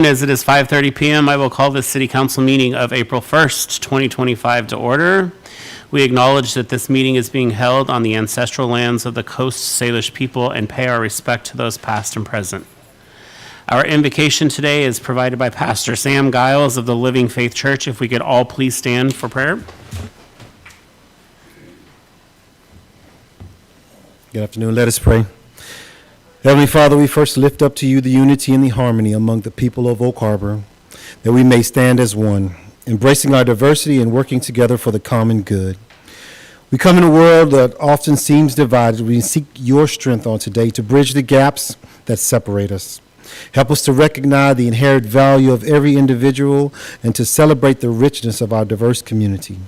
As it is 5:30 p.m., I will call this City Council meeting of April 1st, 2025 to order. We acknowledge that this meeting is being held on the ancestral lands of the Coast Salish people and pay our respect to those past and present. Our invocation today is provided by Pastor Sam Giles of the Living Faith Church. If we could all please stand for prayer. Good afternoon. Let us pray. Heavenly Father, we first lift up to you the unity and the harmony among the people of Oak Harbor, that we may stand as one, embracing our diversity and working together for the common good. We come in a world that often seems divided. We seek your strength on today to bridge the gaps that separate us. Help us to recognize the inherent value of every individual and to celebrate the richness of our diverse community.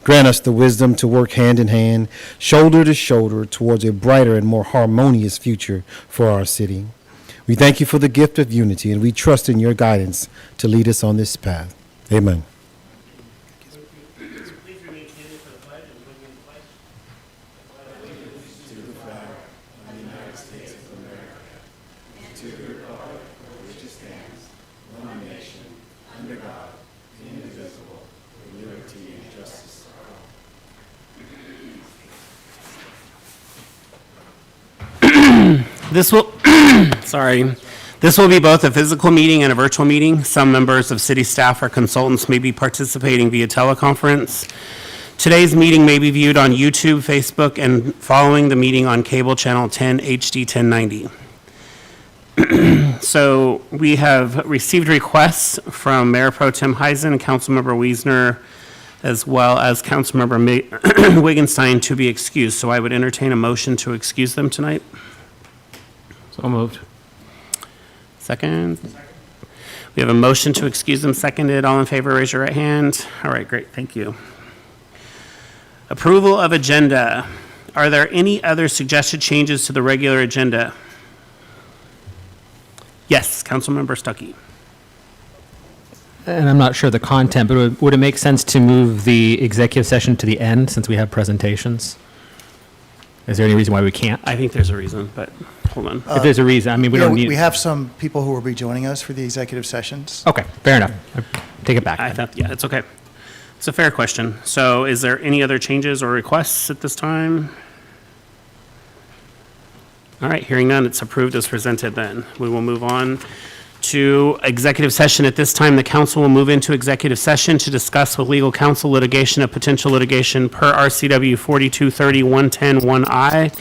Grant us the wisdom to work hand in hand, shoulder to shoulder, towards a brighter and more harmonious future for our city. We thank you for the gift of unity, and we trust in your guidance to lead us on this path. Amen. Please remain standing for the pledge and join me in the pledge. To the flag of the United States of America, and to the republic for which it stands, one nation, under God, indivisible, with liberty and justice. This will be both a physical meeting and a virtual meeting. Some members of city staff or consultants may be participating via teleconference. Today's meeting may be viewed on YouTube, Facebook, and following the meeting on cable channel 10 HD 1090. So we have received requests from Mayor Pro Tem Heisen, Councilmember Wiesner, as well as Councilmember Wittgenstein to be excused. So I would entertain a motion to excuse them tonight. So moved. Second. We have a motion to excuse them, seconded. All in favor, raise your right hand. All right, great, thank you. Approval of agenda. Are there any other suggested changes to the regular agenda? Yes, Councilmember Stuckey. And I'm not sure the content, but would it make sense to move the executive session to the end since we have presentations? Is there any reason why we can't? I think there's a reason, but hold on. If there's a reason, I mean, we don't need. We have some people who will be joining us for the executive sessions. Okay, fair enough. Take it back. I thought, yeah, it's okay. It's a fair question. So is there any other changes or requests at this time? All right, hearing none, it's approved as presented then. We will move on to executive session. At this time, the council will move into executive session to discuss with legal counsel litigation of potential litigation per RCW 4230-110-1I.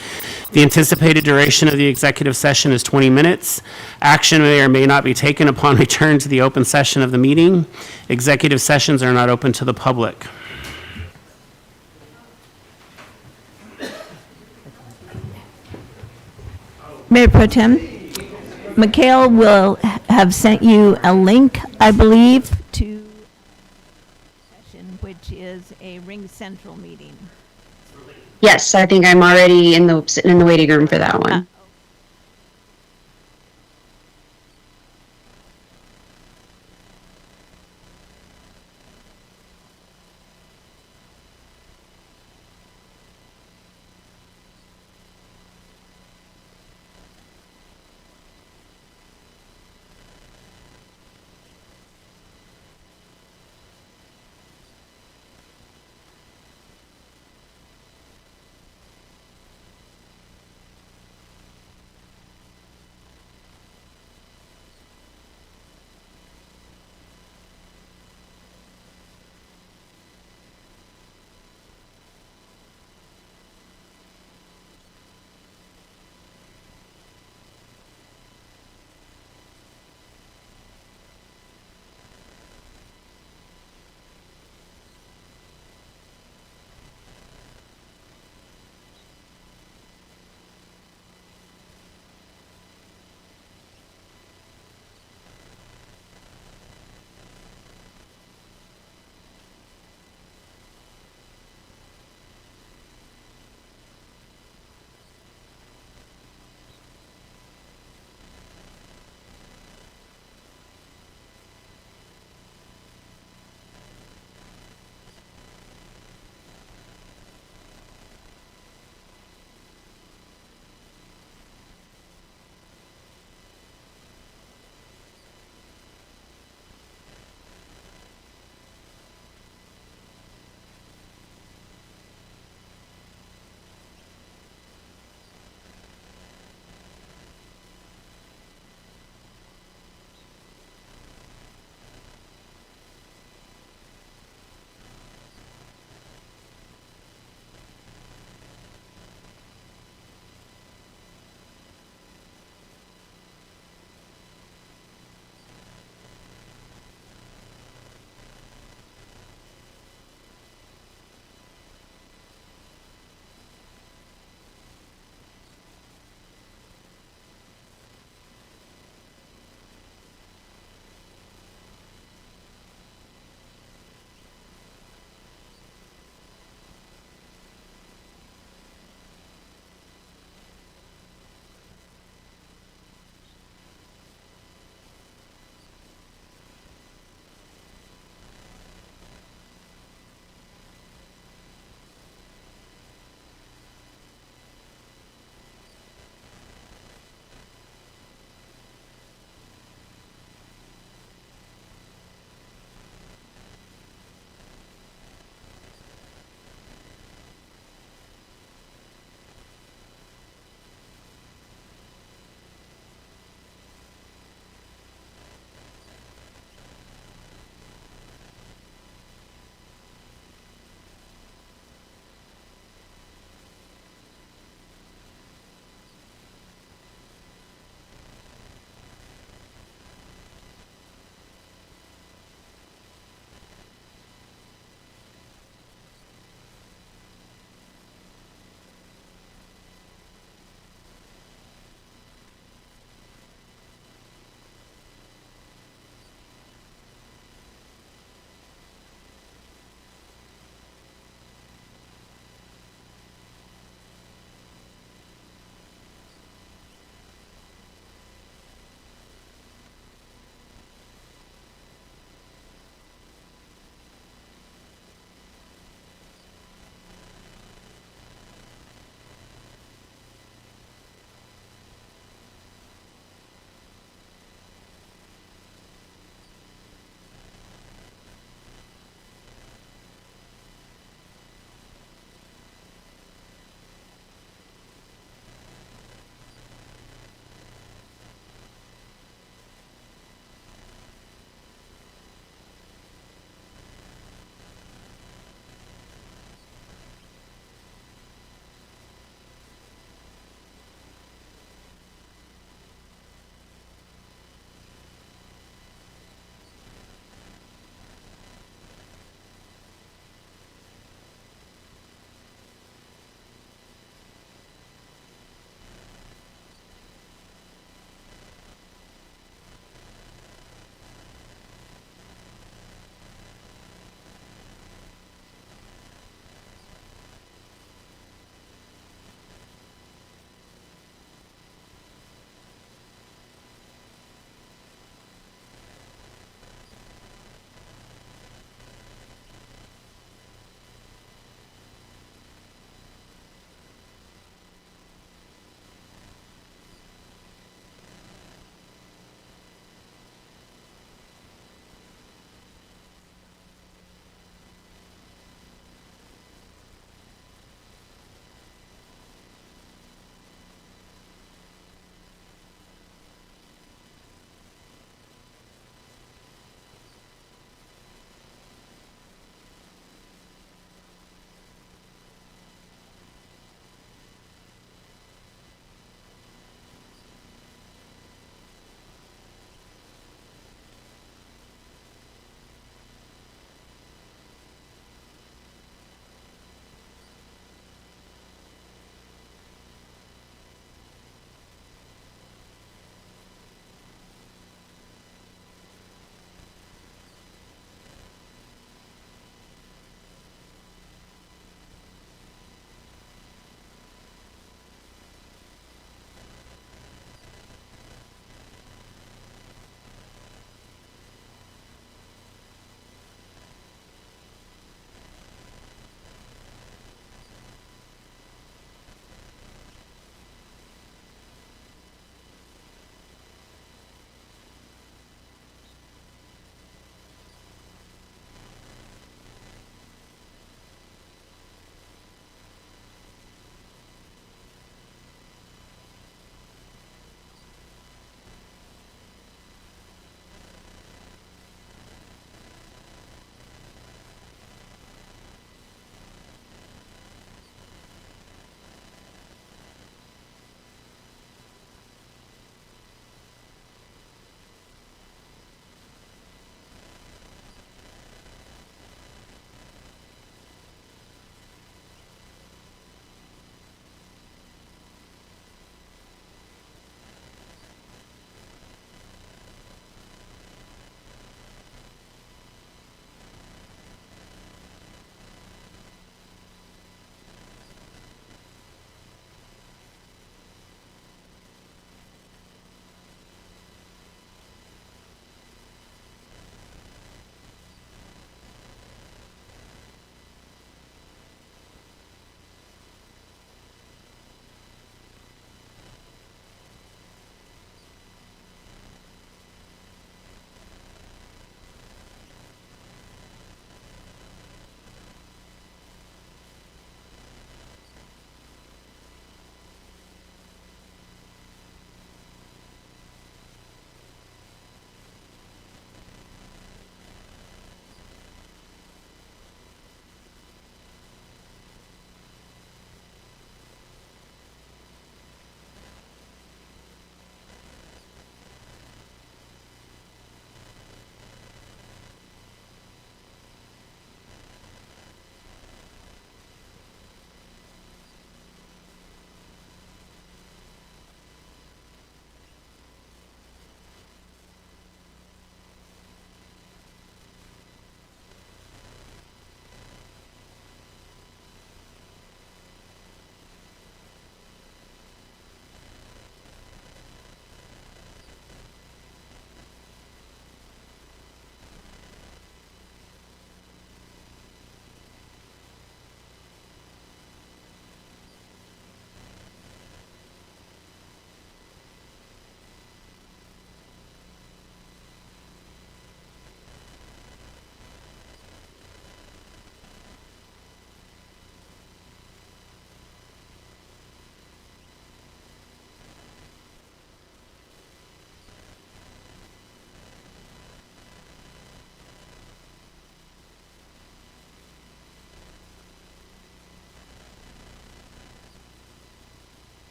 The anticipated duration of the executive session is 20 minutes. Action may or may not be taken upon return to the open session of the meeting. Executive sessions are not open to the public. Mayor Pro Tem, Mikhail will have sent you a link, I believe, to session, which is a Ring Central meeting. Yes, I think I'm already sitting in the waiting room for that one.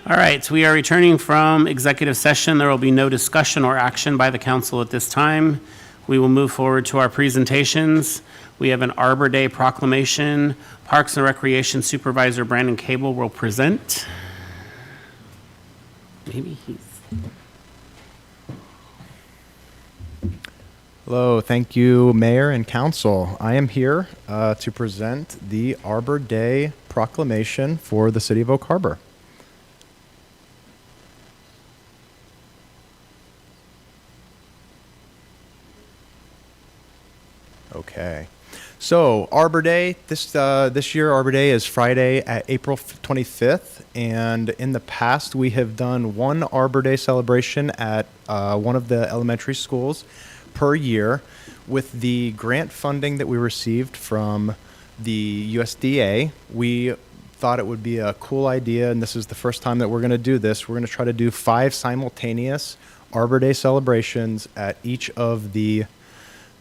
All right, we are returning from executive session. There will be no discussion or action by the council at this time. We will move forward to our presentations. We have an Arbor Day Proclamation. Parks and Recreation Supervisor Brandon Cable will present. Maybe he's... Hello, thank you, Mayor and Council. I am here to present the Arbor Day Proclamation for the City of Oak Harbor. Okay. So Arbor Day, this year Arbor Day is Friday at April 25th, and in the past we have done one Arbor Day celebration at one of the elementary schools per year. With the grant funding that we received from the USDA, we thought it would be a cool idea, and this is the first time that we're going to do this. We're going to try to do 5 simultaneous Arbor Day celebrations at each of the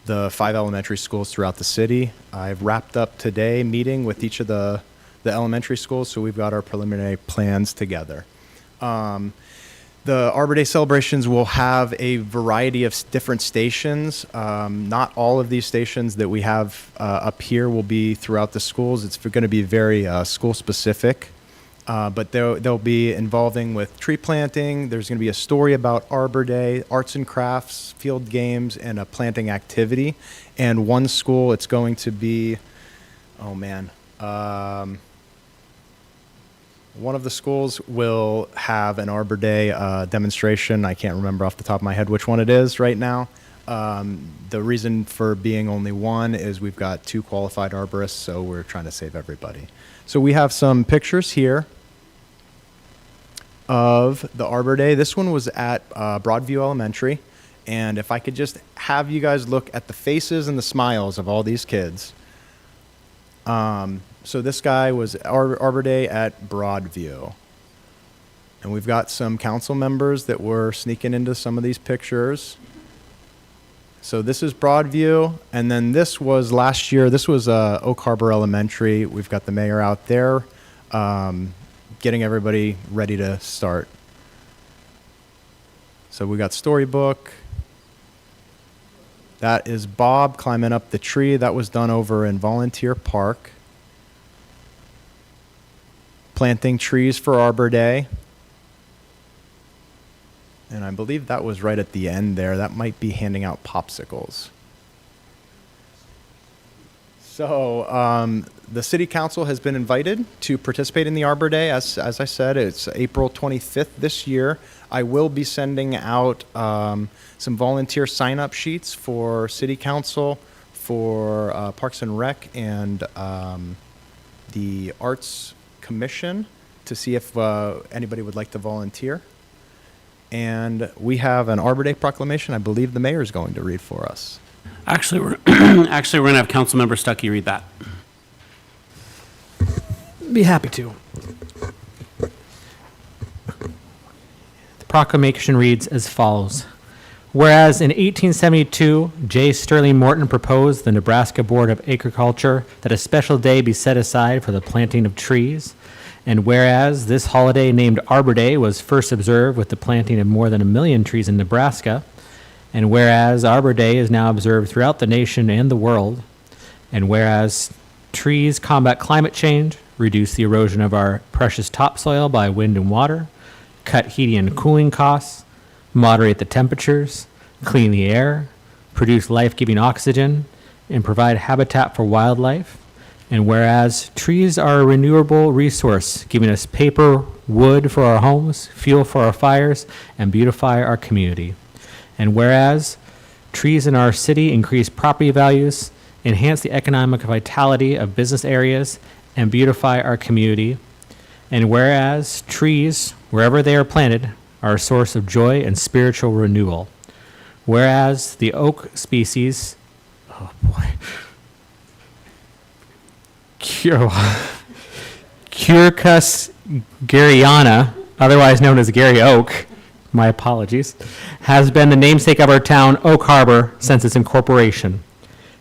5 elementary schools throughout the city. I've wrapped up today meeting with each of the elementary schools, so we've got our preliminary plans together. The Arbor Day celebrations will have a variety of different stations. Not all of these stations that we have up here will be throughout the schools. It's going to be very school specific. But they'll be involving with tree planting. There's going to be a story about Arbor Day, arts and crafts, field games, and a planting activity. And one school, it's going to be, one of the schools will have an Arbor Day demonstration. I can't remember off the top of my head which one it is right now. The reason for being only one is we've got 2 qualified arborists, so we're trying to save everybody. So we have some pictures here of the Arbor Day. This one was at Broadview Elementary. And if I could just have you guys look at the faces and the smiles of all these kids. So this guy was Arbor Day at Broadview. And we've got some council members that were sneaking into some of these pictures. So this is Broadview, and then this was last year. This was Oak Harbor Elementary. We've got the mayor out there getting everybody ready to start. So we got Storybook. That is Bob climbing up the tree. That was done over in Volunteer Park. Planting trees for Arbor Day. And I believe that was right at the end there. That might be handing out popsicles. So the City Council has been invited to participate in the Arbor Day. As I said, it's April 25th this year. I will be sending out some volunteer sign-up sheets for City Council, for Parks and Rec, and the Arts Commission to see if anybody would like to volunteer. And we have an Arbor Day proclamation I believe the mayor is going to read for us. Actually, we're going to have Councilmember Stuckey read that. Be happy to. The proclamation reads as follows. Whereas in 1872, J. Sterling Morton proposed the Nebraska Board of Agriculture that a special day be set aside for the planting of trees. And whereas this holiday named Arbor Day was first observed with the planting of more than 1 million trees in Nebraska, and whereas Arbor Day is now observed throughout the nation and the world, and whereas trees combat climate change, reduce the erosion of our precious topsoil by wind and water, cut heating and cooling costs, moderate the temperatures, clean the air, produce life-giving oxygen, and provide habitat for wildlife. And whereas trees are a renewable resource, giving us paper, wood for our homes, fuel for our fires, and beautify our community. And whereas trees in our city increase property values, enhance the economic vitality of business areas, and beautify our community. And whereas trees, wherever they are planted, are a source of joy and spiritual renewal. Whereas the oak species, Quercus garryana, otherwise known as Gary Oak, my apologies, has been the namesake of our town, Oak Harbor, since its incorporation.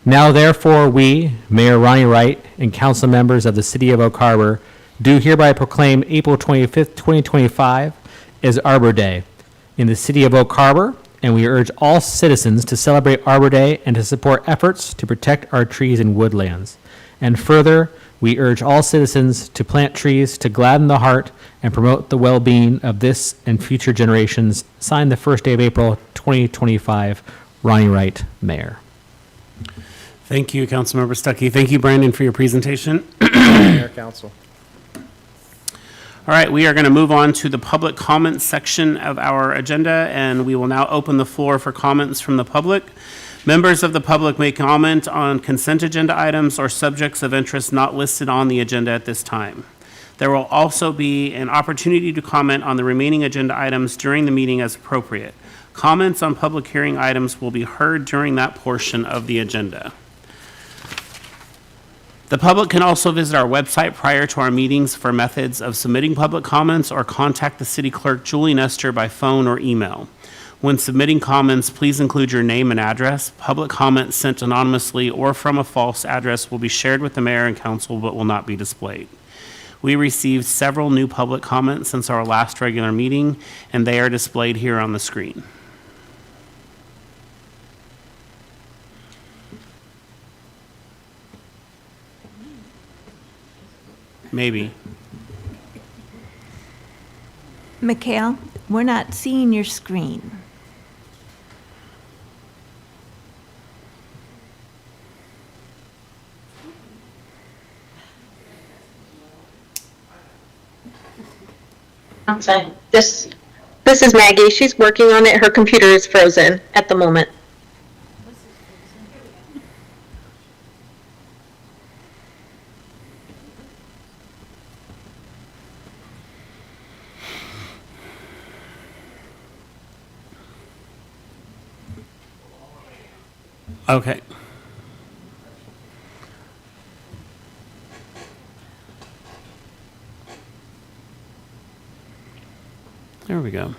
Now, therefore, we, Mayor Ronnie Wright, and council members of the City of Oak Harbor, do hereby proclaim April 25th, 2025 as Arbor Day in the city of Oak Harbor, and we urge all citizens to celebrate Arbor Day and to support efforts to protect our trees and woodlands. And further, we urge all citizens to plant trees to gladden the heart and promote the well-being of this and future generations. Signed the first day of April 2025, Ronnie Wright, Mayor. Thank you, Councilmember Stuckey. Thank you, Brandon, for your presentation. Mayor, council. All right, we are going to move on to the public comments section of our agenda, and we will now open the floor for comments from the public. Members of the public may comment on consent agenda items or subjects of interest not listed on the agenda at this time. There will also be an opportunity to comment on the remaining agenda items during the meeting as appropriate. Comments on public hearing items will be heard during that portion of the agenda. The public can also visit our website prior to our meetings for methods of submitting public comments or contact the city clerk, Julie Nestor, by phone or email. When submitting comments, please include your name and address. Public comments sent anonymously or from a false address will be shared with the mayor and council but will not be displayed. We received several new public comments since our last regular meeting, and they are displayed here on the screen. Maybe. Mikhail, we're not seeing your screen. This is Maggie. She's working on it. Her computer is frozen at the moment. Okay. There we go.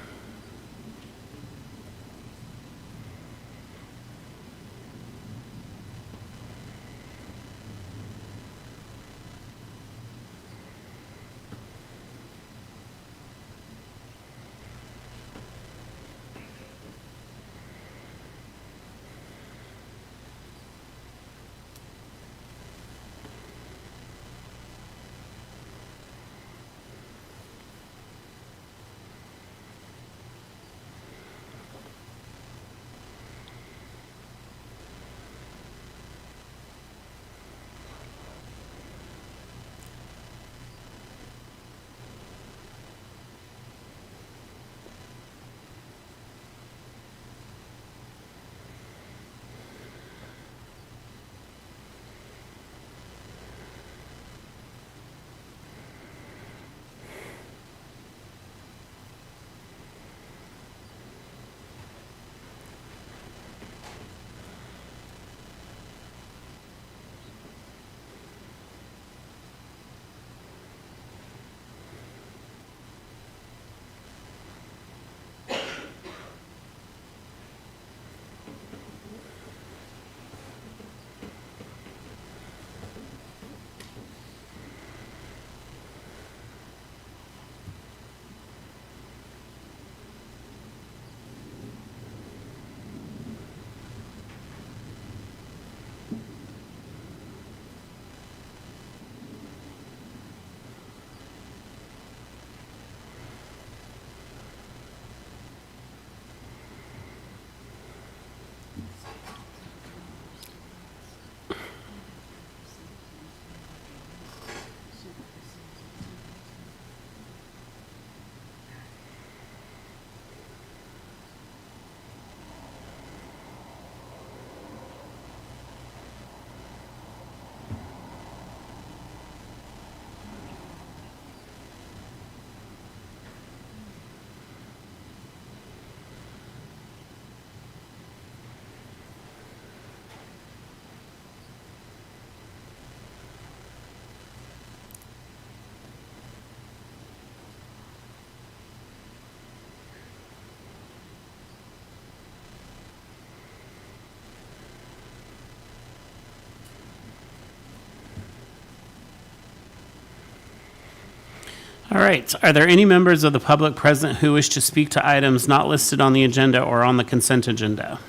All right. Are there any members of the public present who wish to speak to items not listed on the agenda or on the consent agenda?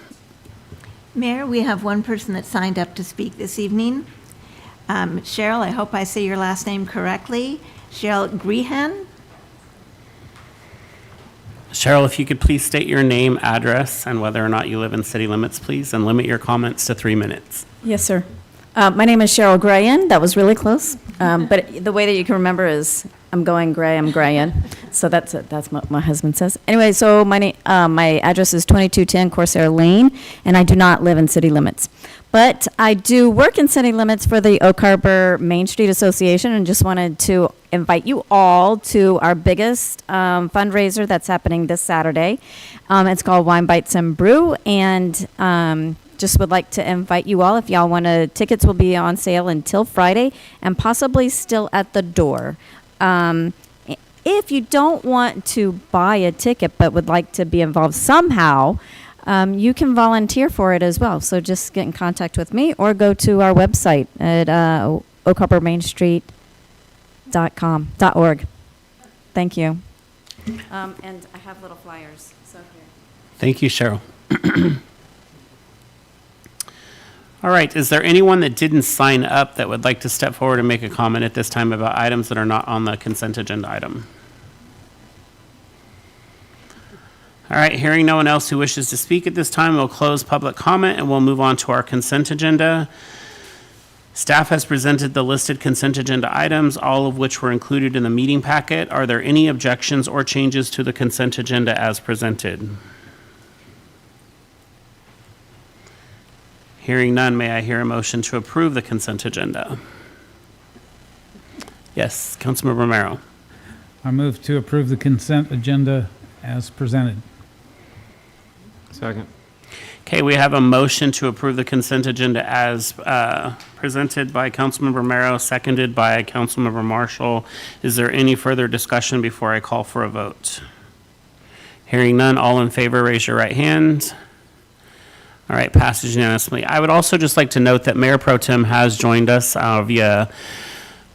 Mayor, we have one person that signed up to speak this evening. Cheryl, I hope I say your last name correctly. Cheryl Grehan. Cheryl, if you could please state your name, address, and whether or not you live in city limits, please, and limit your comments to 3 minutes. Yes, sir. My name is Cheryl Grayan. That was really close. But the way that you can remember is I'm going gray, I'm Grayan. So that's what my husband says. Anyway, so my address is 2210 Corsair Lane, and I do not live in city limits. But I do work in city limits for the Oak Harbor Main Street Association, and just wanted to invite you all to our biggest fundraiser that's happening this Saturday. It's called Wine Bites and Brew, and just would like to invite you all. If y'all want to, tickets will be on sale until Friday and possibly still at the door. If you don't want to buy a ticket but would like to be involved somehow, you can volunteer for it as well. So just get in contact with me or go to our website at oakharbormainstreet.org. Thank you. And I have little flyers. So here. Thank you, Cheryl. All right. Is there anyone that didn't sign up that would like to step forward and make a comment at this time about items that are not on the consent agenda item? All right. Hearing no one else who wishes to speak at this time, we'll close public comment and we'll move on to our consent agenda. Staff has presented the listed consent agenda items, all of which were included in the meeting packet. Are there any objections or changes to the consent agenda as presented? Hearing none, may I hear a motion to approve the consent agenda? Yes, Councilmember Romero. I move to approve the consent agenda as presented. Second. Okay, we have a motion to approve the consent agenda as presented by Councilmember Romero, seconded by Councilmember Marshall. Is there any further discussion before I call for a vote? Hearing none, all in favor, raise your right hand. All right, passes unanimously. I would also just like to note that Mayor Pro Tem has joined us via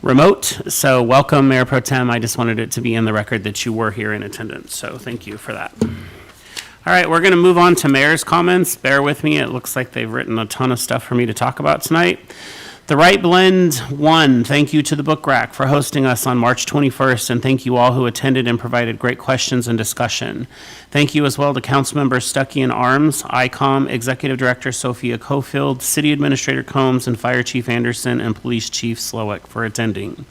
remote. So welcome, Mayor Pro Tem. I just wanted it to be in the record that you were here in attendance. So thank you for that. All right, we're going to move on to mayor's comments. Bear with me. It looks like they've written a ton of stuff for me to talk about tonight. The Wright Blend 1, thank you to the Book Rack for hosting us on March 21st, and thank you all who attended and provided great questions and discussion. Thank you as well to Councilmembers Stuckey and Arms, ICOM, Executive Director Sophia Cofield, City Administrator Combs, and Fire Chief Anderson, and Police Chief Slowick for attending.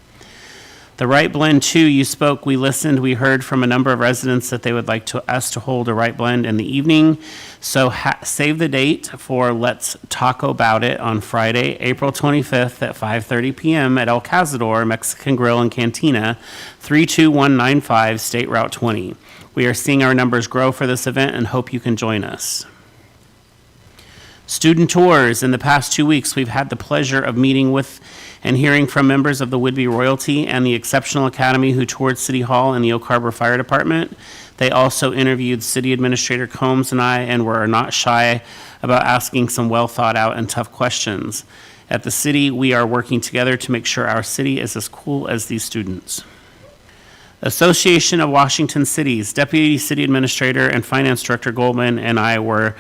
The Wright Blend 2, you spoke, we listened, we heard from a number of residents that they would like us to hold a Wright Blend in the evening. So save the date for Let's Talk About It on Friday, April 25th at 5:30 p.m. at El Cazador Mexican Grill and Cantina, 32195 State Route 20. We are seeing our numbers grow for this event and hope you can join us. Student tours. In the past 2 weeks, we've had the pleasure of meeting with and hearing from members of the Whidbey Royalty and the Exceptional Academy who toured City Hall and the Oak Harbor Fire Department. They also interviewed City Administrator Combs and I, and were not shy about asking some well thought out and tough questions. At the city, we are working together to make sure our city is as cool as these students. Association of Washington Cities, Deputy City Administrator and Finance Director Goldman and I were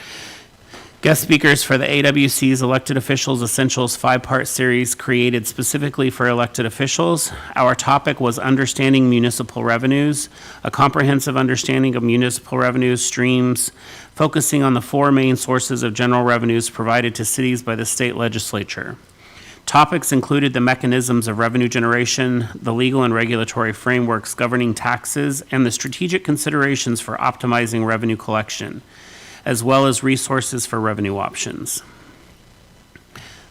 guest speakers for the AWC's Elected Officials Essentials 5-part series created specifically for elected officials. Our topic was understanding municipal revenues, a comprehensive understanding of municipal revenues streams, focusing on the 4 main sources of general revenues provided to cities by the state legislature. Topics included the mechanisms of revenue generation, the legal and regulatory frameworks governing taxes, and the strategic considerations for optimizing revenue collection, as well as resources for revenue options.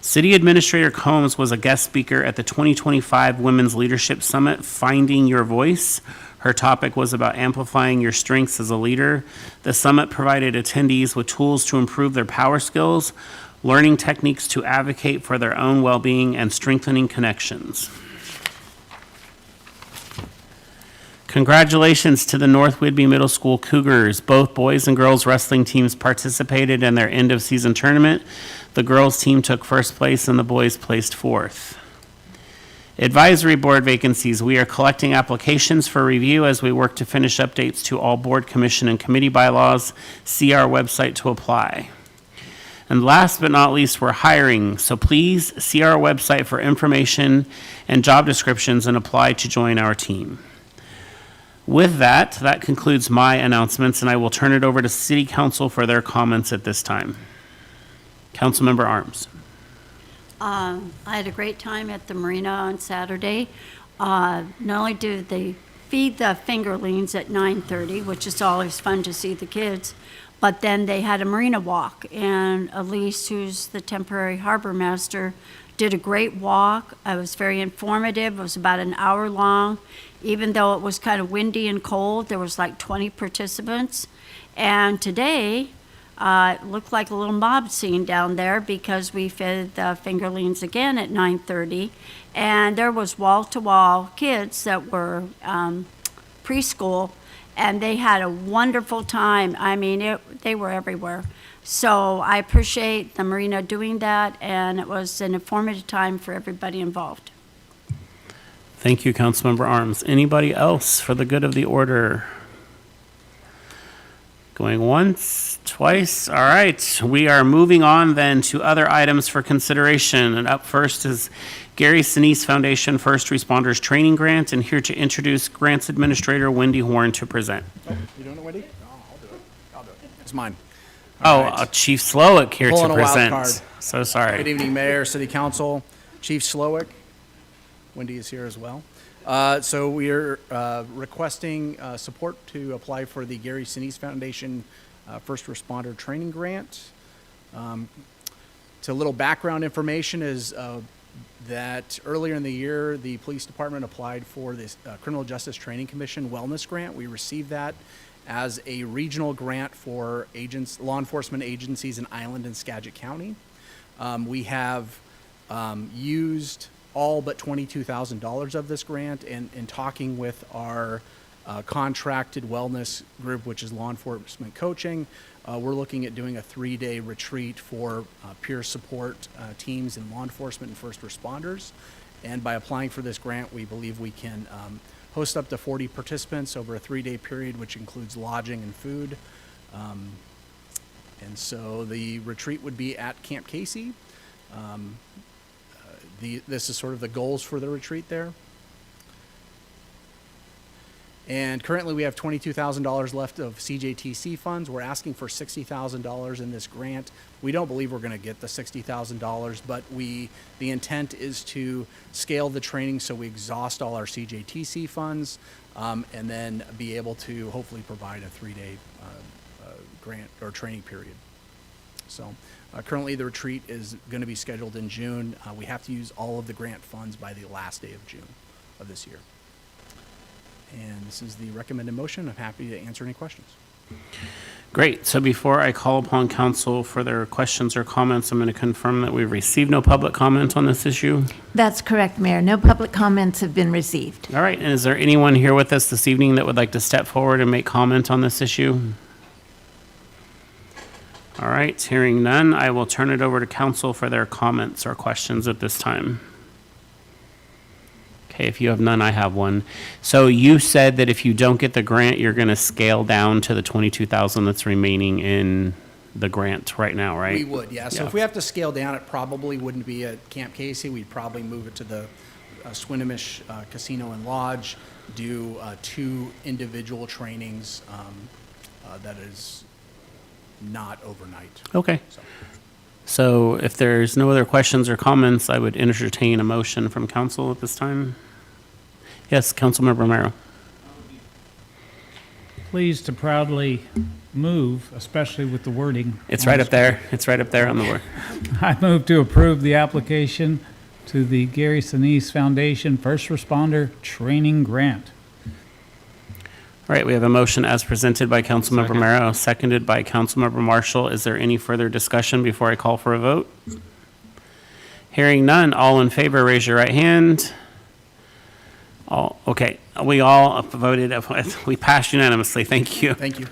City Administrator Combs was a guest speaker at the 2025 Women's Leadership Summit, Finding Your Voice. Her topic was about amplifying your strengths as a leader. The summit provided attendees with tools to improve their power skills, learning techniques to advocate for their own well-being, and strengthening connections. Congratulations to the North Whidbey Middle School Cougars. Both boys and girls wrestling teams participated in their end-of-season tournament. The girls team took first place and the boys placed fourth. Advisory board vacancies. We are collecting applications for review as we work to finish updates to all board, commission, and committee bylaws. See our website to apply. And last but not least, we're hiring. So please see our website for information and job descriptions and apply to join our team. With that, that concludes my announcements, and I will turn it over to City Council for their comments at this time. Councilmember Arms. I had a great time at the marina on Saturday. Not only do they feed the fingerlings at 9:30, which is always fun to see the kids, but then they had a marina walk, and Elise, who's the temporary harbor master, did a great walk. It was very informative. It was about an hour long. Even though it was kind of windy and cold, there was like 20 participants. And today, it looked like a little mob scene down there because we fed the fingerlings again at 9:30. And there was wall-to-wall kids that were preschool, and they had a wonderful time. I mean, they were everywhere. So I appreciate the marina doing that, and it was an informative time for everybody involved. Thank you, Councilmember Arms. Anybody else for the good of the order? Going once, twice. All right. We are moving on then to other items for consideration. And up first is Gary Sinise Foundation First Responders Training Grant. And here to introduce Grants Administrator Wendy Horn to present. You doing it, Wendy? No, I'll do it. I'll do it. It's mine. Chief Slowick here Pulling to a wild present. card. So sorry. Good evening, Mayor, City Council, Chief Slowick. Wendy is here as well. So we are requesting support to apply for the Gary Sinise Foundation First Responder Training Grant. So a little background information is that earlier in the year, the police department applied for this Criminal Justice Training Commission Wellness Grant. We received that as a regional grant for law enforcement agencies in Island and Skagit County. We have used all but $22,000 of this grant, and in talking with our contracted wellness group, which is law enforcement coaching, we're looking at doing a 3-day retreat for peer support teams in law enforcement and first responders. And by applying for this grant, we believe we can host up to 40 participants over a 3-day period, which includes lodging and food. And so the retreat would be at Camp Casey. This is sort of the goals for the retreat there. And currently we have $22,000 left of CJTC funds. We're asking for $60,000 in this grant. We don't believe we're going to get the $60,000, but the intent is to scale the training so we exhaust all our CJTC funds, and then be able to hopefully provide a 3-day grant or training period. So currently the retreat is going to be scheduled in June. We have to use all of the grant funds by the last day of June of this year. And this is the recommended motion. I'm happy to answer any questions. Great. So before I call upon council for their questions or comments, I'm going to confirm that we've received no public comment on this issue. That's correct, Mayor. No public comments have been received. All right. And is there anyone here with us this evening that would like to step forward and make comment on this issue? All right. Hearing none, I will turn it over to council for their comments or questions at this time. Okay, if you have none, I have one. So you said that if you don't get the grant, you're going to scale down to the $22,000 that's remaining in the grant right now, right? We would, yeah. So if we have to scale down, it probably wouldn't be at Camp Casey. We'd probably move it to the Swinomish Casino and Lodge, do 2 individual trainings that is not overnight. Okay. So if there's no other questions or comments, I would entertain a motion from council at this time. Yes, Councilmember Romero. Pleased to proudly move, especially with the wording. It's right up there. It's right up there on the board. I move to approve the application to the Gary Sinise Foundation First Responder Training Grant. All right, we have a motion as presented by Councilmember Romero, seconded by Councilmember Marshall. Is there any further discussion before I call for a vote? Hearing none, all in favor, raise your right hand. All, okay, we all voted, we passed unanimously. Thank you. Thank you.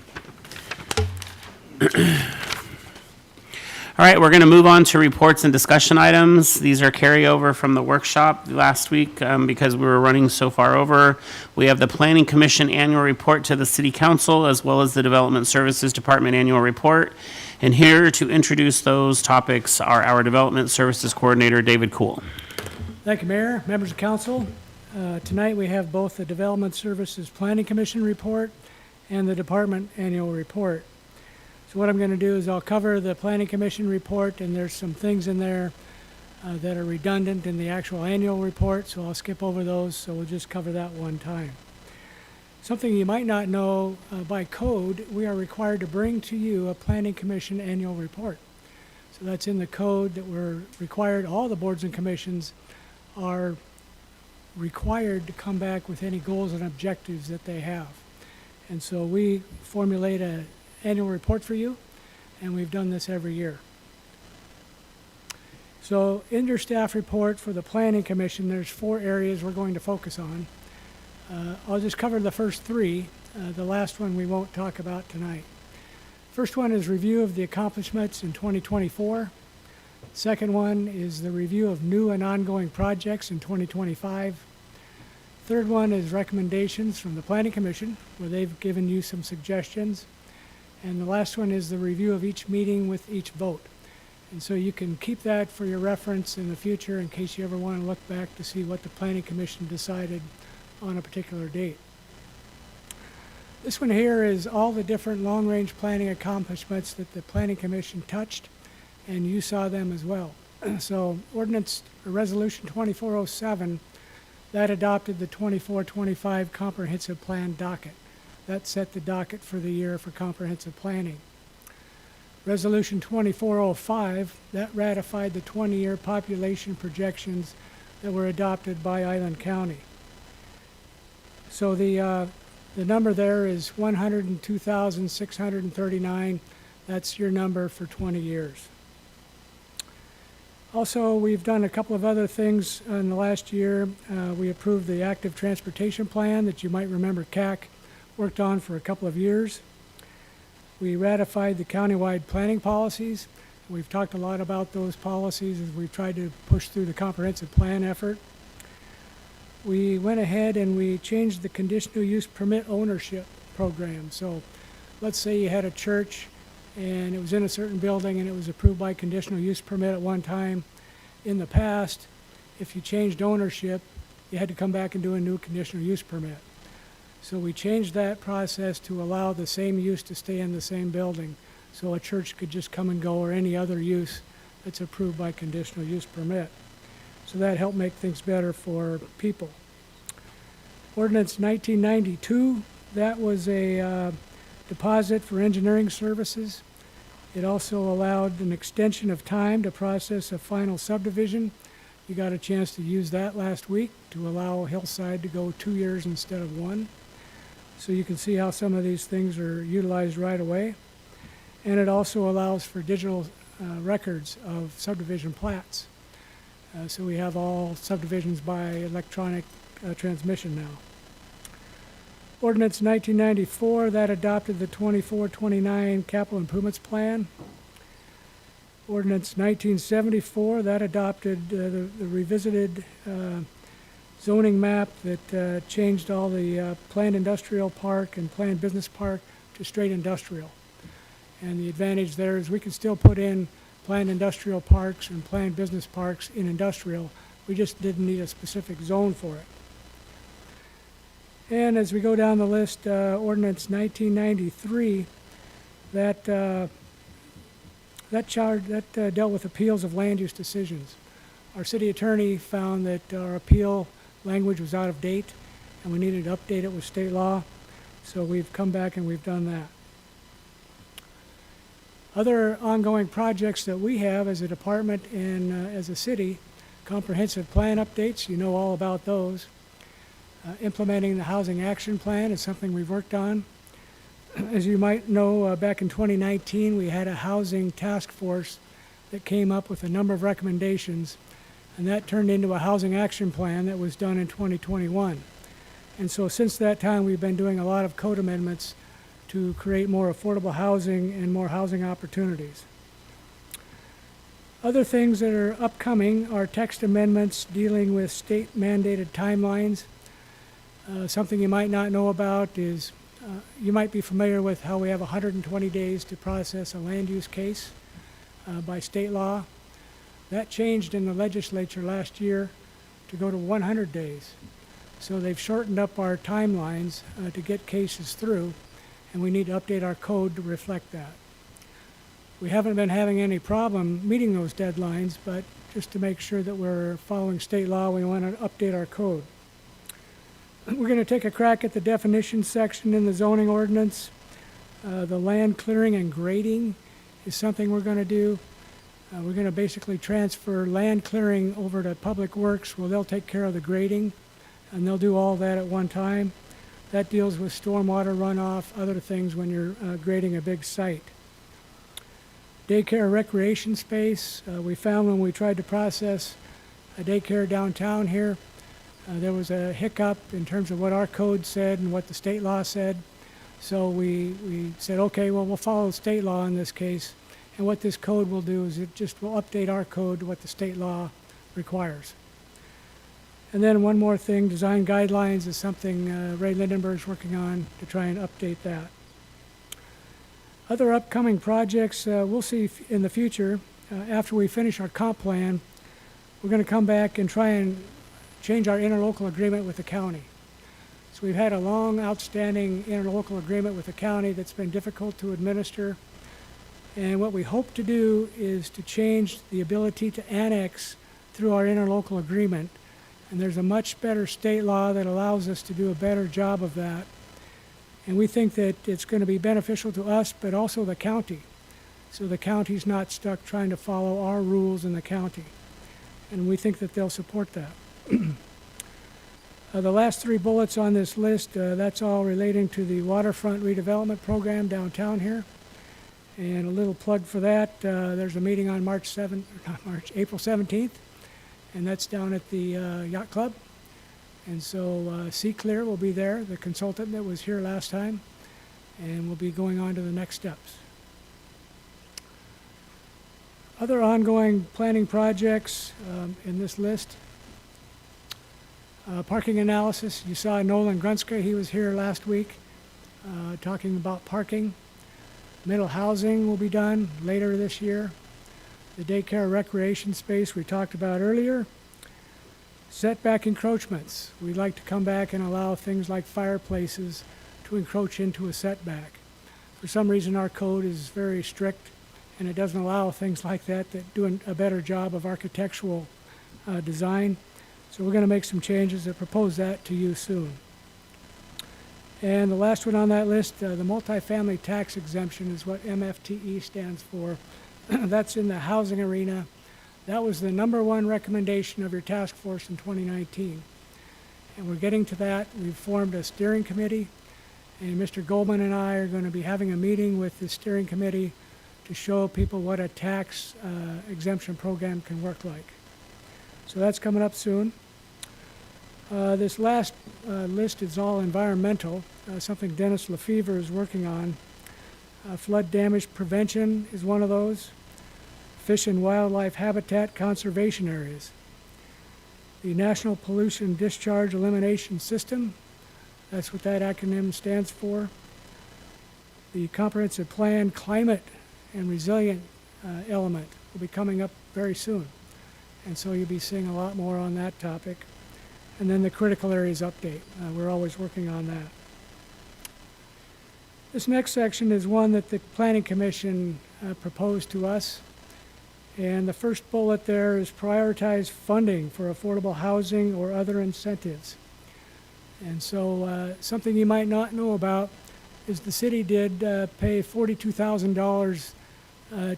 All right, we're going to move on to reports and discussion items. These are carryover from the workshop last week because we were running so far over. We have the Planning Commission Annual Report to the City Council, as well as the Development Services Department Annual Report. And here to introduce those topics are our Development Services Coordinator, David Kuhl. Thank you, Mayor, members of council. Tonight we have both the Development Services Planning Commission report and the department annual report. So what I'm going to do is I'll cover the Planning Commission report, and there's some things in there that are redundant in the actual annual report, so I'll skip over those, so we'll just cover that one time. Something you might not know, by code, we are required to bring to you a Planning Commission annual report. So that's in the code that we're required, all the boards and commissions are required to come back with any goals and objectives that they have. And so we formulate an annual report for you, and we've done this every year. So in your staff report for the Planning Commission, there's 4 areas we're going to focus on. I'll just cover the first 3. The last one we won't talk about tonight. First one is review of the accomplishments in 2024. Second one is the review of new and ongoing projects in 2025. Third one is recommendations from the Planning Commission, where they've given you some suggestions. And the last one is the review of each meeting with each vote. And so you can keep that for your reference in the future in case you ever want to look back to see what the Planning Commission decided on a particular date. This one here is all the different long-range planning accomplishments that the Planning Commission touched, and you saw them as well. So Resolution 2407, that adopted the 24-25 Comprehensive Plan docket. That set the docket for the year for comprehensive planning. Resolution 2405, that ratified the 20-year population projections that were adopted by Island County. So the number there is 102,639. That's your number for 20 years. Also, we've done a couple of other things in the last year. We approved the Active Transportation Plan that you might remember CAC worked on for a couple of years. We ratified the countywide planning policies. We've talked a lot about those policies as we've tried to push through the comprehensive plan effort. We went ahead and we changed the conditional use permit ownership program. So let's say you had a church and it was in a certain building and it was approved by conditional use permit at one time. In the past, if you changed ownership, you had to come back and do a new conditional use permit. So we changed that process to allow the same use to stay in the same building. So a church could just come and go, or any other use that's approved by conditional use permit. So that helped make things better for people. Ordinance 1992, that was a deposit for engineering services. It also allowed an extension of time to process a final subdivision. You got a chance to use that last week to allow Hillside to go 2 years instead of 1. So you can see how some of these things are utilized right away. And it also allows for digital records of subdivision plats. So we have all subdivisions by electronic transmission now. Ordinance 1994, that adopted the 24-29 Capital Improvements Plan. Ordinance 1974, that adopted the revisited zoning map that changed all the planned industrial park and planned business park to straight industrial. And the advantage there is we can still put in planned industrial parks and planned business parks in industrial. We just didn't need a specific zone for it. And as we go down the list, Ordinance 1993, that dealt with appeals of land use decisions. Our city attorney found that our appeal language was out of date, and we needed to update it with state law. So we've come back and we've done that. Other ongoing projects that we have as a department and as a city, comprehensive plan updates, you know all about those. Implementing the Housing Action Plan is something we've worked on. As you might know, back in 2019, we had a housing task force that came up with a number of recommendations, and that turned into a Housing Action Plan that was done in 2021. And so since that time, we've been doing a lot of code amendments to create more affordable housing and more housing opportunities. Other things that are upcoming are text amendments dealing with state mandated timelines. Something you might not know about is you might be familiar with how we have 120 days to process a land use case by state law. That changed in the legislature last year to go to 100 days. So they've shortened up our timelines to get cases through, and we need to update our code to reflect that. We haven't been having any problem meeting those deadlines, but just to make sure that we're following state law, we want to update our code. We're going to take a crack at the definition section in the zoning ordinance. The land clearing and grading is something we're going to do. We're going to basically transfer land clearing over to Public Works, where they'll take care of the grading, and they'll do all that at one time. That deals with stormwater runoff, other things when you're grading a big site. Daycare recreation space, we found when we tried to process a daycare downtown here, there was a hiccup in terms of what our code said and what the state law said. So we said, okay, well, we'll follow state law in this case. And what this code will do is it just will update our code to what the state law requires. And then one more thing, design guidelines is something Ray Lindenberg is working on to try and update that. Other upcoming projects, we'll see in the future. After we finish our comp plan, we're going to come back and try and change our interlocal agreement with the county. So we've had a long outstanding interlocal agreement with the county that's been difficult to administer. And what we hope to do is to change the ability to annex through our interlocal agreement. And there's a much better state law that allows us to do a better job of that. And we think that it's going to be beneficial to us, but also the county. So the county's not stuck trying to follow our rules in the county. And we think that they'll support that. The last three bullets on this list, that's all relating to the waterfront redevelopment program downtown here. And a little plug for that, there's a meeting on April 17th, and that's down at the Yacht Club. And so C Clear will be there, the consultant that was here last time, and we'll be going on to the next steps. Other ongoing planning projects in this list. Parking analysis, you saw Nolan Grunska, he was here last week talking about parking. Middle housing will be done later this year. The daycare recreation space we talked about earlier. Setback encroachments. We'd like to come back and allow things like fireplaces to encroach into a setback. For some reason, our code is very strict, and it doesn't allow things like that do a better job of architectural design. So we're going to make some changes and propose that to you soon. And the last one on that list, the multifamily tax exemption is what MFTE stands for. That's in the housing arena. That was the #1 recommendation of your task force in 2019. And we're getting to that. We've formed a steering committee, and Mr. Goldman and I are going to be having a meeting with the steering committee to show people what a tax exemption program can work like. So that's coming up soon. This last list is all environmental, something Dennis Lefevre is working on. Flood damage prevention is one of those. Fish and wildlife habitat conservation areas. The National Pollution Discharge Elimination System, that's what that acronym stands for. The Comprehensive Plan Climate and Resilient element will be coming up very soon. And so you'll be seeing a lot more on that topic. And then the critical areas update. We're always working on that. This next section is one that the Planning Commission proposed to us. And the first bullet there is prioritize funding for affordable housing or other incentives. And so something you might not know about is the city did pay $42,000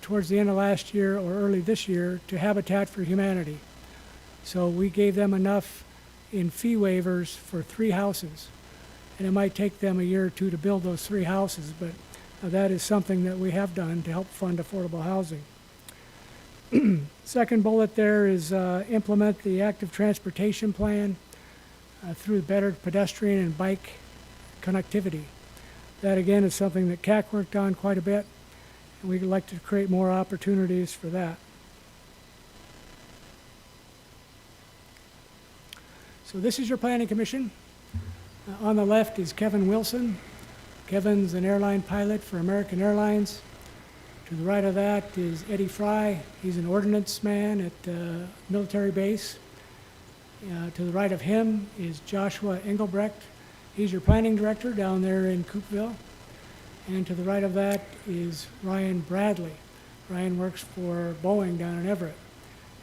towards the end of last year or early this year to Habitat for Humanity. So we gave them enough in fee waivers for 3 houses. And it might take them a year or two to build those 3 houses, but that is something that we have done to help fund affordable housing. Second bullet there is implement the active transportation plan through better pedestrian and bike connectivity. That again is something that CAC worked on quite a bit, and we'd like to create more opportunities for that. So this is your planning commission. On the left is Kevin Wilson. Kevin's an airline pilot for American Airlines. To the right of that is Eddie Fry. He's an ordnance man at military base. To the right of him is Joshua Engelbrecht. He's your planning director down there in Coopville. And to the right of that is Ryan Bradley. Ryan works for Boeing down in Everett.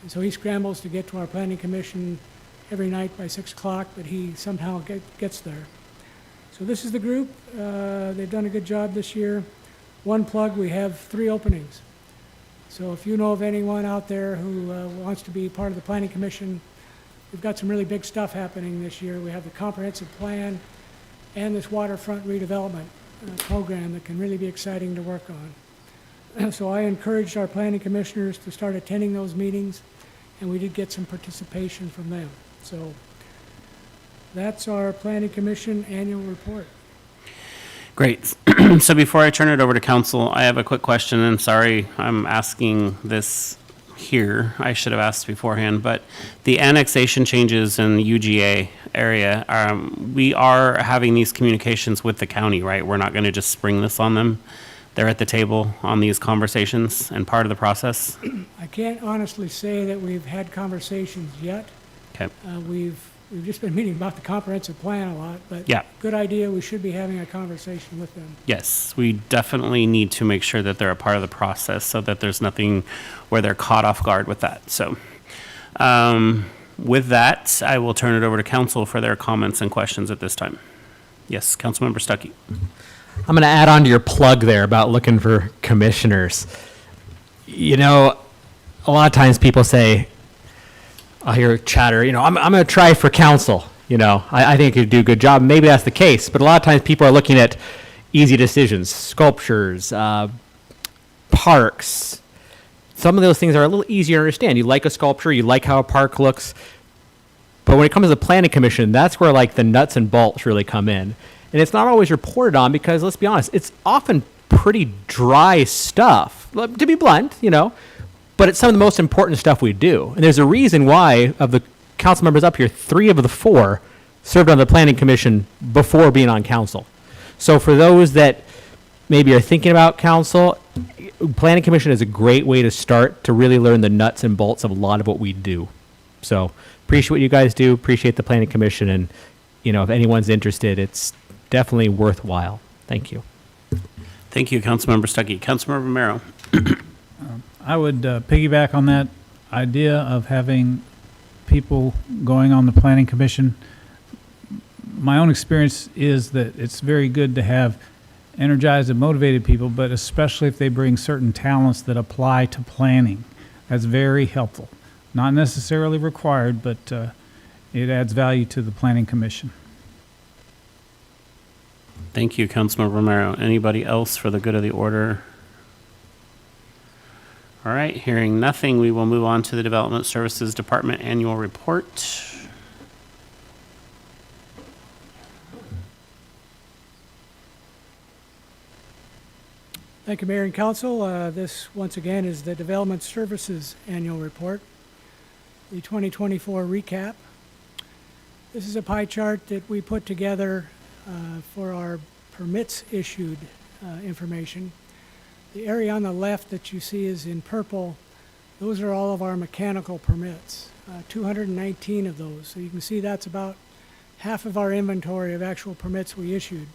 And so he scrambles to get to our planning commission every night by 6 o'clock, but he somehow gets there. So this is the group. They've done a good job this year. One plug, we have 3 openings. So if you know of anyone out there who wants to be part of the planning commission, we've got some really big stuff happening this year. We have the comprehensive plan and this waterfront redevelopment program that can really be exciting to work on. So I encouraged our planning commissioners to start attending those meetings, and we did get some participation from them. So that's our planning commission annual report. Great. So before I turn it over to council, I have a quick question, and sorry I'm asking this here. I should have asked beforehand, but the annexation changes in the UGA area, we are having these communications with the county, right? We're not going to just spring this on them. They're at the table on these conversations and part of the process. I can't honestly say that we've had conversations yet. Okay. We've just been meeting about the comprehensive plan a lot, but Yeah. good idea. We should be having a conversation with them. Yes, we definitely need to make sure that they're a part of the process so that there's nothing where they're caught off guard with that. So with that, I will turn it over to council for their comments and questions at this time. Yes, Councilmember Stuckey. I'm going to add on to your plug there about looking for commissioners. You know, a lot of times people say, I hear chatter, I'm going to try for council. I think you'd do a good job. Maybe that's the case, but a lot of times people are looking at easy decisions, sculptures, parks. Some of those things are a little easier to understand. You like a sculpture, you like how a park looks. But when it comes to the planning commission, that's where like the nuts and bolts really come in. And it's not always reported on because, let's be honest, it's often pretty dry stuff, to be blunt, but it's some of the most important stuff we do. And there's a reason why, of the council members up here, 3 of the 4 served on the planning commission before being on council. So for those that maybe are thinking about council, planning commission is a great way to start to really learn the nuts and bolts of a lot of what we do. So appreciate what you guys do, appreciate the planning commission, and if anyone's interested, it's definitely worthwhile. Thank you. Thank you, Councilmember Stuckey. Councilmember Romero. I would piggyback on that idea of having people going on the planning commission. My own experience is that it's very good to have energized and motivated people, but especially if they bring certain talents that apply to planning. That's very helpful. Not necessarily required, but it adds value to the planning commission. Thank you, Councilmember Romero. Anybody else for the good of the order? All right, hearing nothing, we will move on to the Development Services Department Annual Report. Thank you, Mayor and Council. This, once again, is the Development Services Annual Report, the 2024 recap. This is a pie chart that we put together for our permits issued information. The area on the left that you see is in purple. Those are all of our mechanical permits, 219 of those. So you can see that's about half of our inventory of actual permits we issued.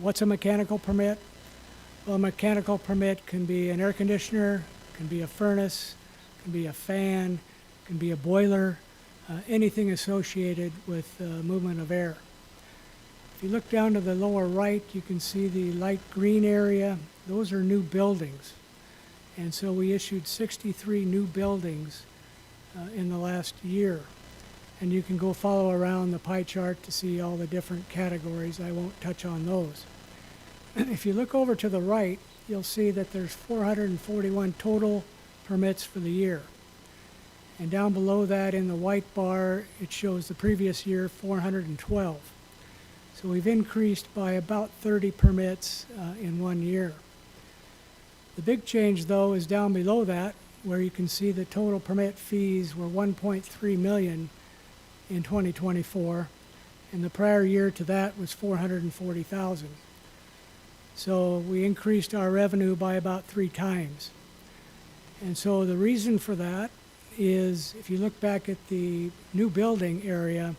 What's a mechanical permit? Well, a mechanical permit can be an air conditioner, can be a furnace, can be a fan, can be a boiler, anything associated with movement of air. If you look down to the lower right, you can see the light green area. Those are new buildings. And so we issued 63 new buildings in the last year. And you can go follow around the pie chart to see all the different categories. I won't touch on those. If you look over to the right, you'll see that there's 441 total permits for the year. And down below that in the white bar, it shows the previous year, 412. So we've increased by about 30 permits in 1 year. The big change, though, is down below that, where you can see the total permit fees were $1.3 million in 2024, and the prior year to that was 440,000. So we increased our revenue by about 3 times. And so the reason for that is, if you look back at the new building area,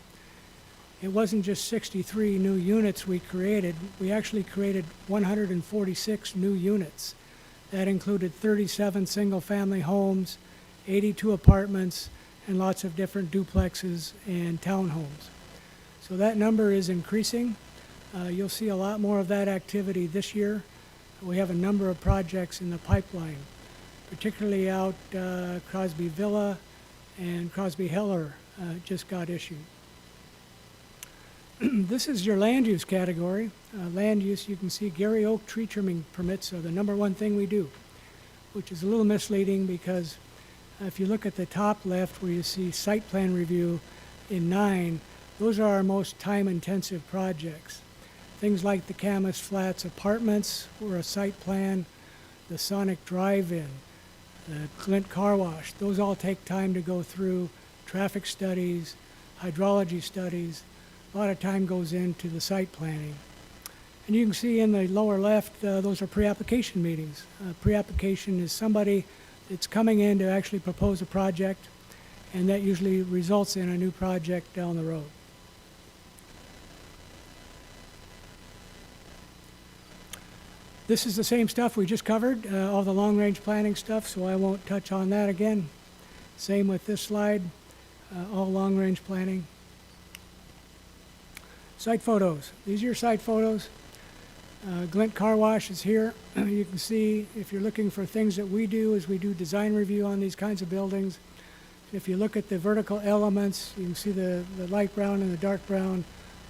it wasn't just 63 new units we created. We actually created 146 new units. That included 37 single-family homes, 82 apartments, and lots of different duplexes and townhomes. So that number is increasing. You'll see a lot more of that activity this year. We have a number of projects in the pipeline, particularly out Crosby Villa and Crosby Heller just got issued. This is your land use category. Land use, you can see Gary Oak tree trimming permits are the #1 thing we do, which is a little misleading because if you look at the top left where you see site plan review in 9, those are our most time-intensive projects. Things like the Camas Flats apartments were a site plan, the Sonic Drive-In, the Glint Car Wash, those all take time to go through, traffic studies, hydrology studies. A lot of time goes into the site planning. And you can see in the lower left, those are pre-application meetings. Pre-application is somebody that's coming in to actually propose a project, and that usually results in a new project down the road. This is the same stuff we just covered, all the long-range planning stuff, so I won't touch on that again. Same with this slide, all long-range planning. Site photos. These are your site photos. Glint Car Wash is here. You can see if you're looking for things that we do is we do design review on these kinds of buildings. If you look at the vertical elements, you can see the light brown and the dark brown.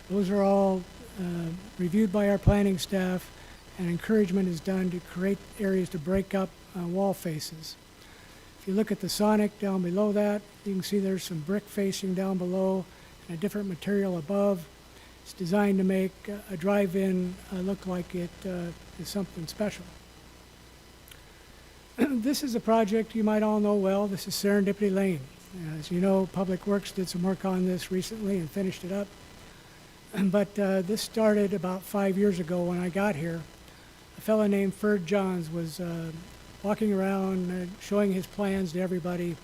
Those are all reviewed by our planning staff, and encouragement is done to create areas to break up wall faces. If you look at the Sonic down below that, you can see there's some brick facing down below and a different material above. It's designed to make a drive-in look like it is something special. This is a project you might all know well. This is Serendipity Lane. As you know, Public Works did some work on this recently and finished it up. But this started about 5 years ago when I got here. A fellow named Ferd Johns was walking around showing his plans to everybody.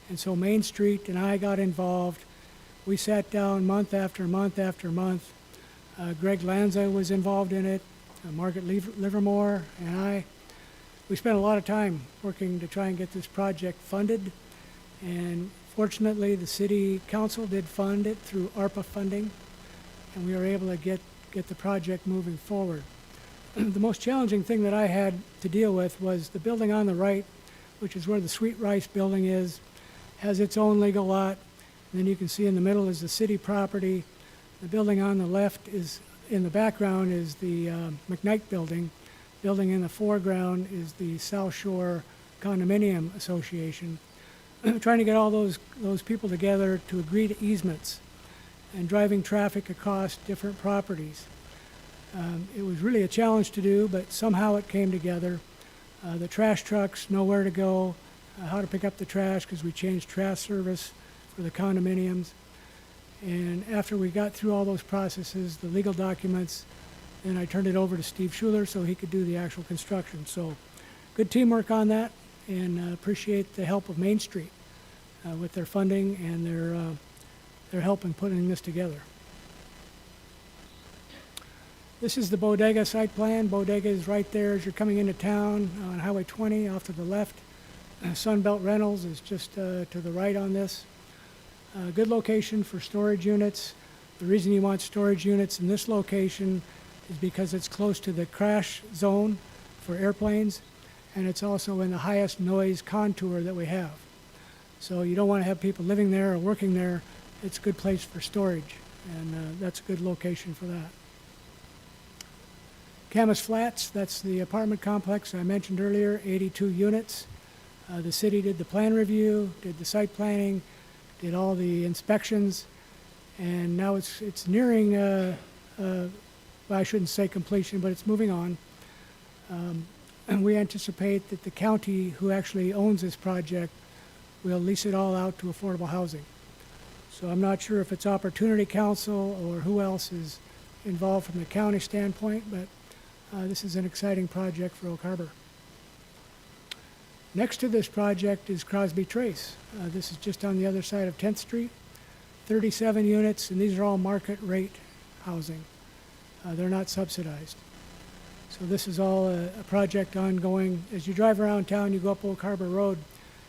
And so Main Street and I got involved. We sat down month after month after month. Greg Lanza was involved in it, Margaret Livermore, and I. We spent a lot of time working to try and get this project funded. And fortunately, the city council did fund it through ARPA funding, and we were able to get the project moving forward. The most challenging thing that I had to deal with was the building on the right, which is where the Sweet Rice building is, has its own legal lot. And then you can see in the middle is the city property. The building on the left is, in the background, is the McKnight building. Building in the foreground is the South Shore Condominium Association. Trying to get all those people together to agree to easements and driving traffic across different properties. It was really a challenge to do, but somehow it came together. The trash trucks know where to go, how to pick up the trash, because we changed trash service for the condominiums. And after we got through all those processes, the legal documents, then I turned it over to Steve Schuler so he could do the actual construction. So good teamwork on that, and appreciate the help of Main Street with their funding and their help in putting this together. This is the Bodega site plan. Bodega is right there as you're coming into town on Highway 20 off to the left. Sunbelt Rentals is just to the right on this. Good location for storage units. The reason you want storage units in this location is because it's close to the crash zone for airplanes, and it's also in the highest noise contour that we have. So you don't want to have people living there or working there. It's a good place for storage, and that's a good location for that. Camas Flats, that's the apartment complex I mentioned earlier, 82 units. The city did the plan review, did the site planning, did all the inspections, and now it's nearing, well, I shouldn't say completion, but it's moving on. And we anticipate that the county, who actually owns this project, will lease it all out to affordable housing. So I'm not sure if it's Opportunity Council or who else is involved from the county standpoint, but this is an exciting project for Oak Harbor. Next to this project is Crosby Trace. This is just on the other side of 10th Street. 37 units, and these are all market rate housing. They're not subsidized. So this is all a project ongoing. As you drive around town, you go up Oak Harbor Road,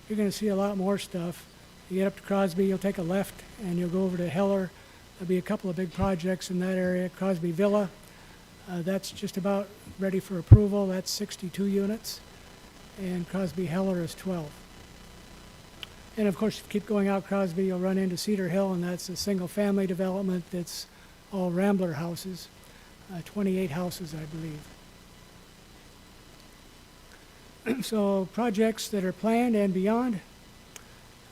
you're going to see a lot more stuff. You get up to Crosby, you'll take a left, and you'll go over to Heller. There'll be a couple of big projects in that area. Crosby Villa, that's just about ready for approval. That's 62 units. And Crosby Heller is 12. And of course, if you keep going out Crosby, you'll run into Cedar Hill, and that's a single-family development that's all Rambler houses, 28 houses, I believe. So projects that are planned and beyond.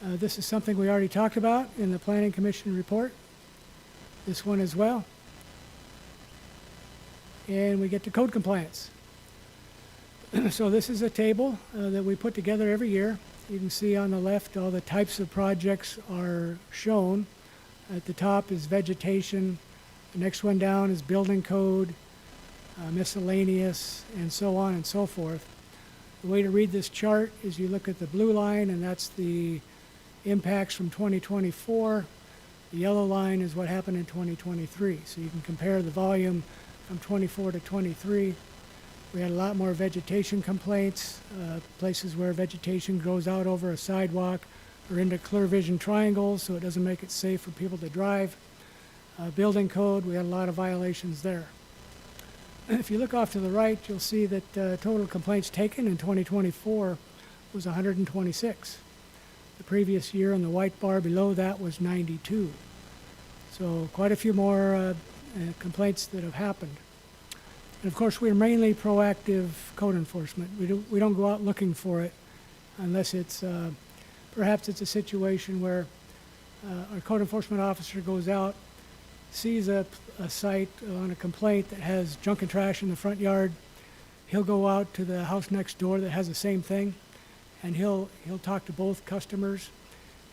This is something we already talked about in the Planning Commission report. This one as well. And we get to code compliance. So this is a table that we put together every year. You can see on the left all the types of projects are shown. At the top is vegetation. The next one down is building code, miscellaneous, and so on and so forth. The way to read this chart is you look at the blue line, and that's the impacts from 2024. The yellow line is what happened in 2023. So you can compare the volume from 24 to 23. We had a lot more vegetation complaints, places where vegetation grows out over a sidewalk or into clear vision triangles, so it doesn't make it safe for people to drive. Building code, we had a lot of violations there. If you look off to the right, you'll see that total complaints taken in 2024 was 126. The previous year on the white bar below that was 92. So quite a few more complaints that have happened. And of course, we're mainly proactive code enforcement. We don't go out looking for it unless it's, perhaps it's a situation where our code enforcement officer goes out, sees a site on a complaint that has junk and trash in the front yard. He'll go out to the house next door that has the same thing, and he'll talk to both customers.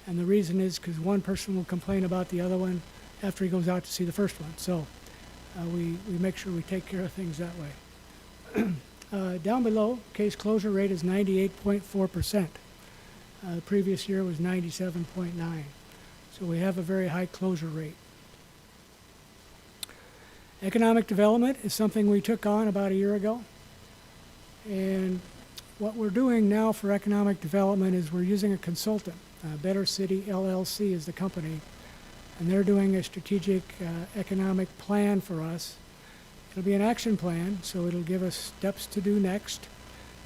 And the reason is because one person will complain about the other one after he goes out to see the first one. So we make sure we take care of things that way. Down below, case closure rate is 98.4%. The previous year was 97.9. So we have a very high closure rate. Economic development is something we took on about a year ago. And what we're doing now for economic development is we're using a consultant. Better City LLC is the company. And they're doing a strategic economic plan for us. It'll be an action plan, so it'll give us steps to do next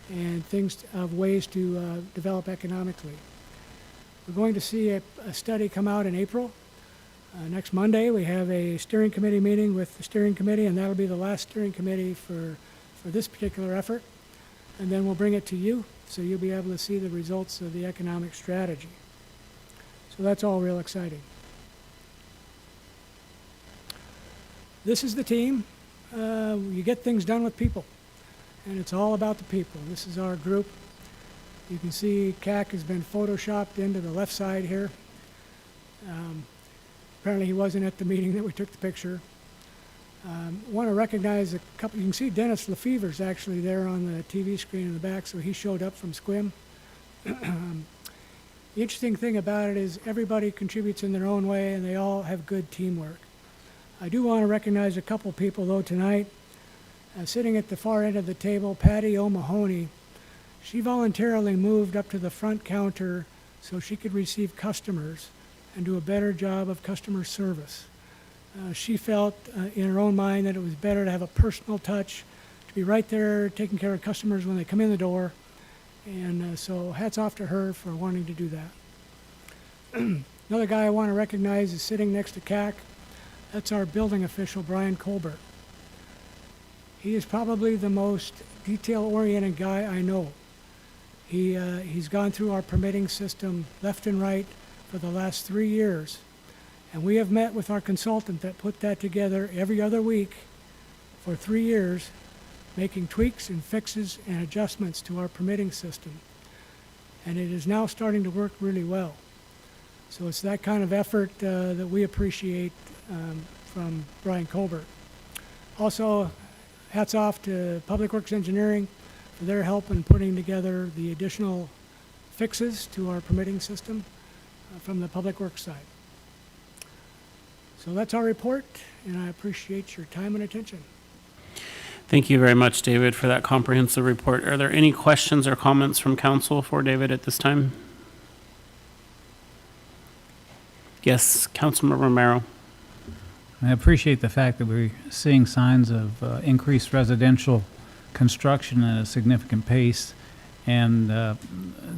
and things of ways to develop economically. We're going to see a study come out in April. Next Monday, we have a steering committee meeting with the steering committee, and that'll be the last steering committee for this particular effort. And then we'll bring it to you, so you'll be able to see the results of the economic strategy. So that's all real exciting. This is the team. You get things done with people, and it's all about the people. This is our group. You can see CAC has been photoshopped into the left side here. Apparently he wasn't at the meeting that we took the picture. Want to recognize a couple. You can see Dennis Lefevre's actually there on the TV screen in the back, so he showed up from SQUIM. The interesting thing about it is everybody contributes in their own way, and they all have good teamwork. I do want to recognize a couple people, though, tonight. Sitting at the far end of the table, Patty O'Mahony. She voluntarily moved up to the front counter so she could receive customers and do a better job of customer service. She felt in her own mind that it was better to have a personal touch, to be right there taking care of customers when they come in the door. And so hats off to her for wanting to do that. Another guy I want to recognize is sitting next to CAC. That's our building official, Brian Colbert. He is probably the most detail-oriented guy I know. He's gone through our permitting system left and right for the last 3 years. And we have met with our consultant that put that together every other week for 3 years, making tweaks and fixes and adjustments to our permitting system. And it is now starting to work really well. So it's that kind of effort that we appreciate from Brian Colbert. Also, hats off to Public Works Engineering for their help in putting together the additional fixes to our permitting system from the Public Works side. So that's our report, and I appreciate your time and attention. Thank you very much, David, for that comprehensive report. Are there any questions or comments from council for David at this time? Yes, Councilmember Romero. I appreciate the fact that we're seeing signs of increased residential construction at a significant pace. And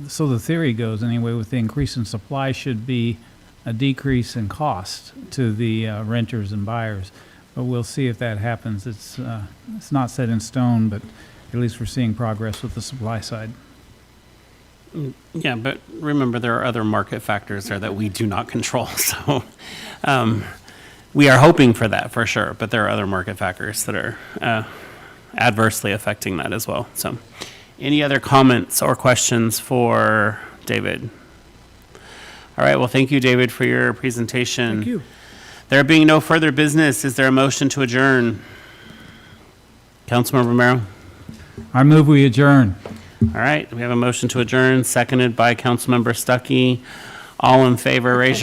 so the theory goes anyway, with the increase in supply should be a decrease in cost to the renters and buyers. But we'll see if that happens. It's not set in stone, but at least we're seeing progress with the supply side. Yeah, but remember, there are other market factors there that we do not control. So we are hoping for that for sure, but there are other market factors that are adversely affecting that as well. So any other comments or questions for David? All right, well, thank you, David, for your presentation. Thank you. There being no further business, is there a motion to adjourn? Councilmember Romero? I move we adjourn. All right, we have a motion to adjourn, seconded by Councilmember Stuckey. All in favor, raise your